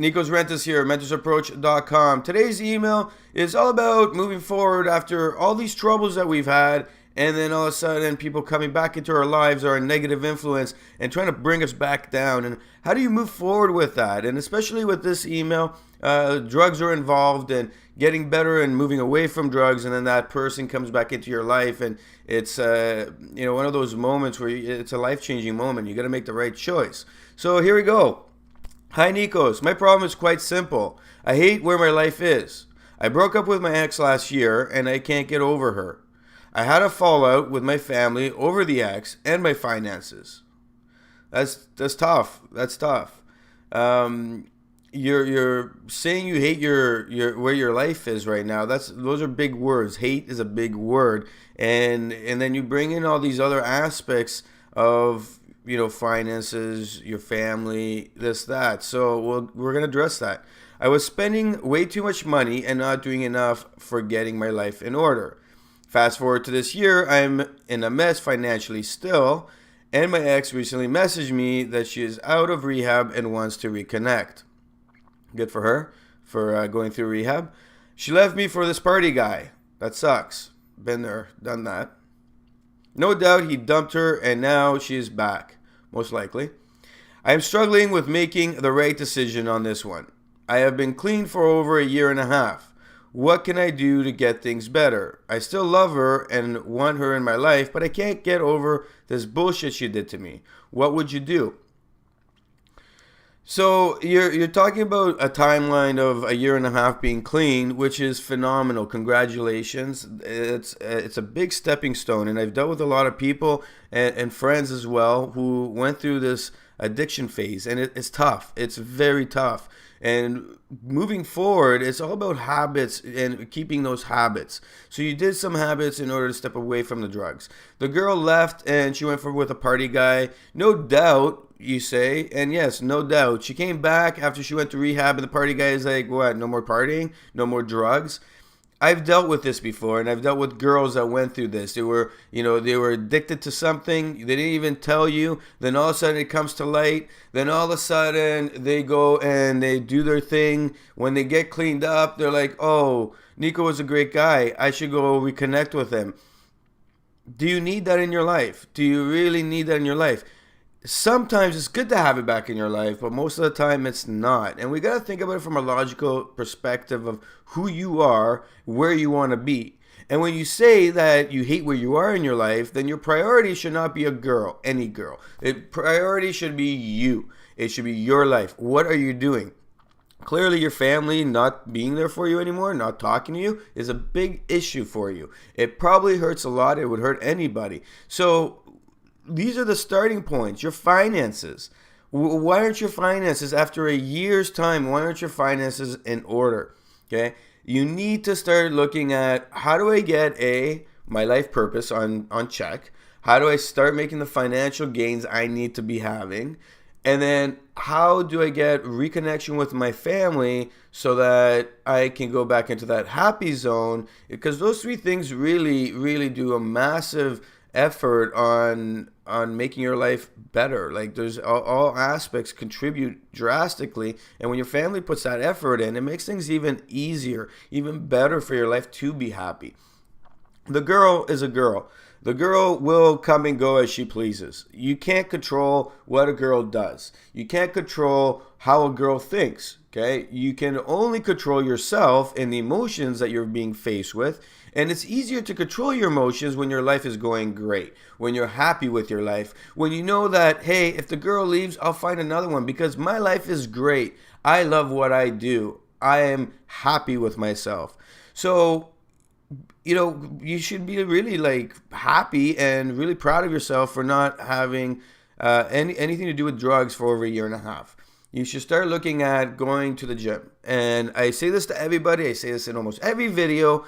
Nikos Rentas here, mentorsapproach.com. Today's email is all about moving forward after all these troubles that we've had, and then all of a sudden people coming back into our lives are a negative influence and trying to bring us back down. And how do you move forward with that? And especially with this email, drugs are involved and getting better and moving away from drugs, and then that person comes back into your life, and it's one of those moments where it's a life-changing moment. You got to make the right choice. So here we go. Hi Nikos, my problem is quite simple. I hate where my life is. I broke up with my ex last year and I can't get over her. I had a fallout with my family over the ex and my finances. That's tough. That's tough. You're saying you hate your where your life is right now. Those are big words. Hate is a big word, and then you bring in all these other aspects of finances, your family, this, that. So we're going to address that. I was spending way too much money and not doing enough for getting my life in order. Fast forward to this year, I'm in a mess financially still, and my ex recently messaged me that she is out of rehab and wants to reconnect. Good for her for going through rehab. She left me for this party guy. That sucks. Been there, done that. No doubt he dumped her and now she is back, most likely. I am struggling with making the right decision on this one. I have been clean for over a year and a half. What can I do to get things better? I still love her and want her in my life, but I can't get over this bullshit she did to me. What would you do? So you're talking about a timeline of a year and a half being clean, which is phenomenal. Congratulations. It's a big stepping stone, and I've dealt with a lot of people and friends as well who went through this addiction phase, and it's tough. It's very tough. And moving forward, it's all about habits and keeping those habits. So you did some habits in order to step away from the drugs. The girl left and she went with a party guy. No doubt, you say, and yes, no doubt. She came back after she went to rehab and the party guy is like, what, no more partying? No more drugs? I've dealt with this before, and I've dealt with girls that went through this. They were addicted to something. They didn't even tell you. Then all of a sudden it comes to light. Then all of a sudden they go and they do their thing. When they get cleaned up, they're like, oh, Nico was a great guy. I should go reconnect with him. Do you need that in your life? Do you really need that in your life? Sometimes it's good to have it back in your life, but most of the time it's not. And we got to think about it from a logical perspective of who you are, where you want to be. And when you say that you hate where you are in your life, then your priority should not be a girl, any girl. The priority should be you. It should be your life. What are you doing? Clearly, your family not being there for you anymore, not talking to you, is a big issue for you. It probably hurts a lot. It would hurt anybody. So these are the starting points. Your finances. Why aren't your finances, after a year's time, why aren't your finances in order? Okay? You need to start looking at, how do I get my life purpose on check? How do I start making the financial gains I need to be having? And then how do I get reconnection with my family so that I can go back into that happy zone? Because those three things really, really do a massive effort on making your life better. Like, there's all aspects contribute drastically, and when your family puts that effort in, it makes things even easier, even better for your life to be happy. The girl is a girl. The girl will come and go as she pleases. You can't control what a girl does. You can't control how a girl thinks. Okay? You can only control yourself and the emotions that you're being faced with. And it's easier to control your emotions when your life is going great, when you're happy with your life, when you know that, hey, if the girl leaves, I'll find another one because my life is great. I love what I do. I am happy with myself. So, you should be really happy and really proud of yourself for not having anything to do with drugs for over a year and a half. You should start looking at going to the gym. And I say this to everybody. I say this in almost every video.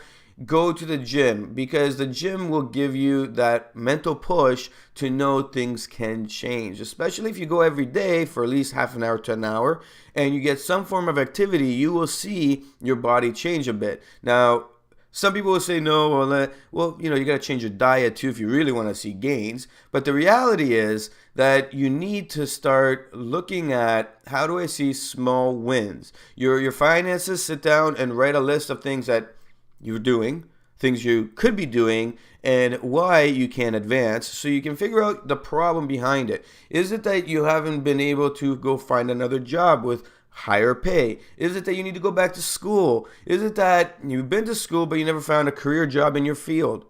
Go to the gym, because the gym will give you that mental push to know things can change, especially if you go every day for at least half an hour to an hour and you get some form of activity. You will see your body change a bit. Now, Some people will say no. Well, you got to change your diet too if you really want to see gains. But the reality is that you need to start looking at, how do I see small wins? Your finances. Sit down and write a list of things that you're doing, things you could be doing, and why you can't advance, so you can figure out the problem behind it. Is it that you haven't been able to go find another job with higher pay? Is it that you need to go back to school? Is it that you've been to school but you never found a career job in your field?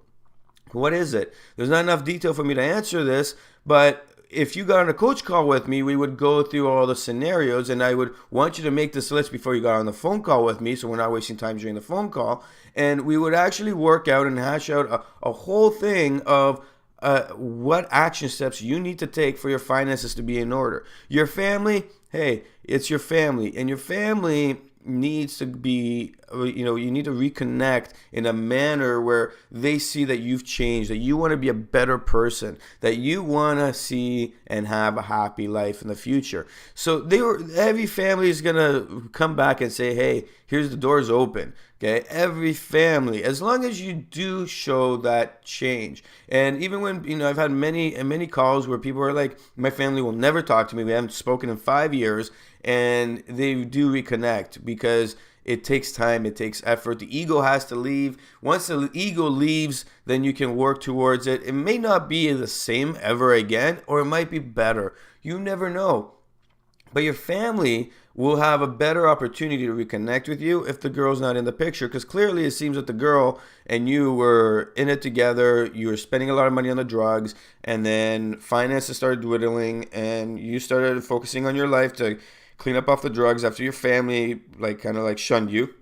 What is it? There's not enough detail for me to answer this, but if you got on a coach call with me, we would go through all the scenarios, and I would want you to make this list before you got on the phone call with me, so we're not wasting time during the phone call. And we would actually work out and hash out a whole thing of what action steps you need to take for your finances to be in order. Your family, hey, it's your family, and your family needs to be, you need to reconnect in a manner where they see that you've changed, that you want to be a better person, that you want to see and have a happy life in the future. So every family is going to come back and say, hey, here's the doors open. Okay, every family, as long as you do show that change. And even when, I've had many calls where people are like, my family will never talk to me, we haven't spoken in 5 years, and they do reconnect, because it takes time, it takes effort. The ego has to leave. Once the ego leaves, then you can work towards it. It may not be the same ever again, or it might be better. You never know. But your family will have a better opportunity to reconnect with you if the girl's not in the picture, because clearly it seems that the girl and you were in it together. You were spending a lot of money on the drugs, and then finances started dwindling, and you started focusing on your life to clean up off the drugs after your family kind of shunned you.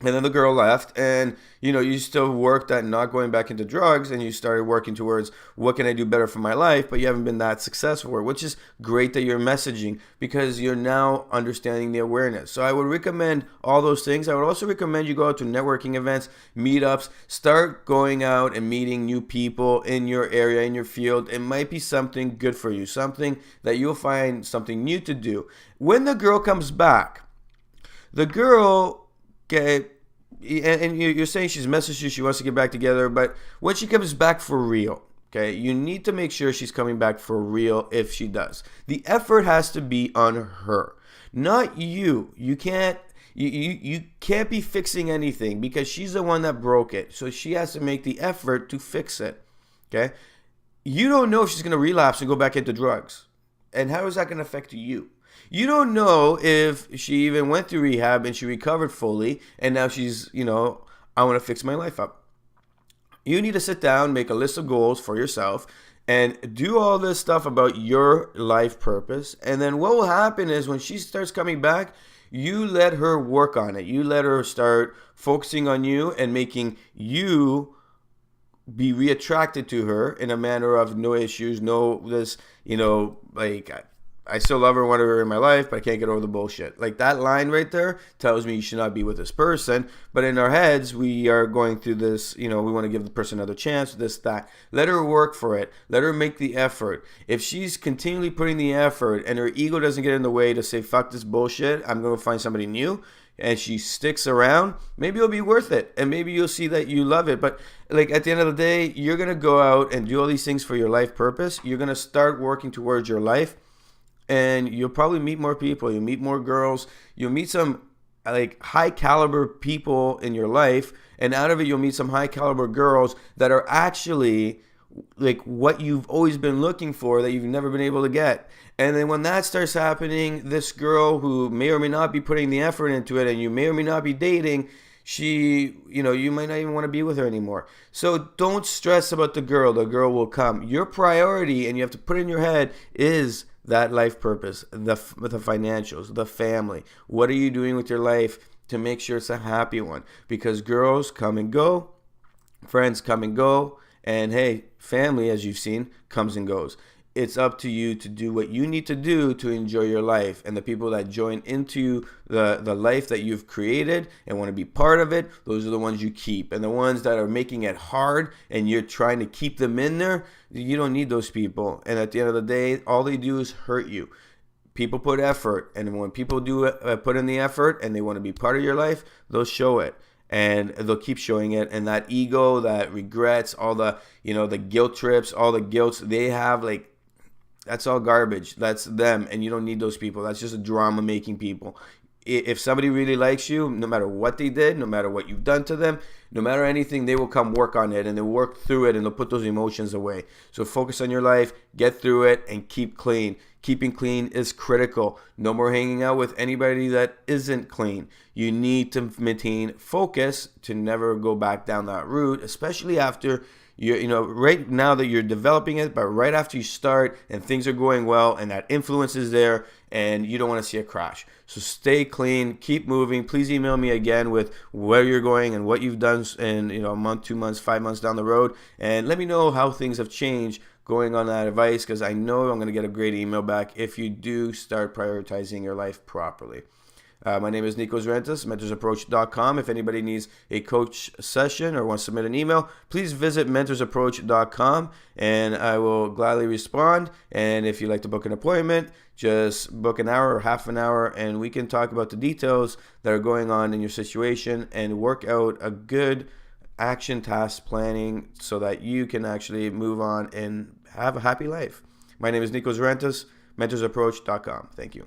And then the girl left, and you still worked at not going back into drugs, and you started working towards, what can I do better for my life? But you haven't been that successful, which is great that you're messaging, because you're now understanding the awareness. So I would recommend all those things. I would also recommend you go out to networking events, meetups, start going out and meeting new people in your area, in your field. It might be something good for you, something that you'll find something new to do. When the girl comes back, the girl, okay, and you're saying she's messaged you, she wants to get back together, but when she comes back for real, okay, you need to make sure she's coming back for real if she does. The effort has to be on her, not you. You can't be fixing anything, because she's the one that broke it. So she has to make the effort to fix it, okay? You don't know if she's going to relapse and go back into drugs. And how is that going to affect you? You don't know if she even went through rehab and she recovered fully, and now she's, I want to fix my life up. You need to sit down, make a list of goals for yourself, and do all this stuff about your life purpose. And then what will happen is, when she starts coming back, you let her work on it. You let her start focusing on you and making you be reattracted to her in a manner of no issues, I still love her, want her in my life, but I can't get over the bullshit. That line right there tells me you should not be with this person. But in our heads, we are going through this, we want to give the person another chance, this, that. Let her work for it. Let her make the effort. If she's continually putting the effort and her ego doesn't get in the way to say, fuck this bullshit, I'm going to find somebody new, and she sticks around, maybe it'll be worth it. And maybe you'll see that you love it. But at the end of the day, you're going to go out and do all these things for your life purpose. You're going to start working towards your life. And you'll probably meet more people. You'll meet more girls. You'll meet some high caliber people in your life. And out of it, you'll meet some high caliber girls that are actually what you've always been looking for, that you've never been able to get. And then when that starts happening, this girl who may or may not be putting the effort into it, and you may or may not be dating, you might not even want to be with her anymore. So don't stress about the girl. The girl will come. Your priority, and you have to put it in your head, is that life purpose, the financials, the family. What are you doing with your life to make sure it's a happy one? Because girls come and go, friends come and go, and hey, family, as you've seen, comes and goes. It's up to you to do what you need to do to enjoy your life. And the people that join into the life that you've created and want to be part of it, those are the ones you keep. And the ones that are making it hard and you're trying to keep them in there, you don't need those people. And at the end of the day, all they do is hurt you. People put effort, and when people do put in the effort and they want to be part of your life, they'll show it. and they'll keep showing it. And that ego, that regrets, all the, the guilt trips, all the guilts they have, like, that's all garbage. That's them, and you don't need those people. That's just a drama making people. If somebody really likes you, no matter what they did, no matter what you've done to them, no matter anything, they will come work on it, and they'll work through it, and they'll put those emotions away. So focus on your life, get through it, and keep clean. Keeping clean is critical. No more hanging out with anybody that isn't clean. You need to maintain focus to never go back down that route, especially after right now that you're developing it, but right after you start and things are going well and that influence is there and you don't want to see a crash. So stay clean, keep moving. Please email me again with where you're going and what you've done in a month, 2 months, 5 months down the road, and let me know how things have changed going on that advice, because I know I'm going to get a great email back if you do start prioritizing your life properly. My name is Nikos Rentas, mentorsapproach.com. If anybody needs a coach session or wants to submit an email, please visit mentorsapproach.com and I will gladly respond. And if you'd like to book an appointment, just book an hour or half an hour and we can talk about the details that are going on in your situation and work out a good action task planning so that you can actually move on and have a happy life. My name is Nikos Rentas, mentorsapproach.com. Thank you.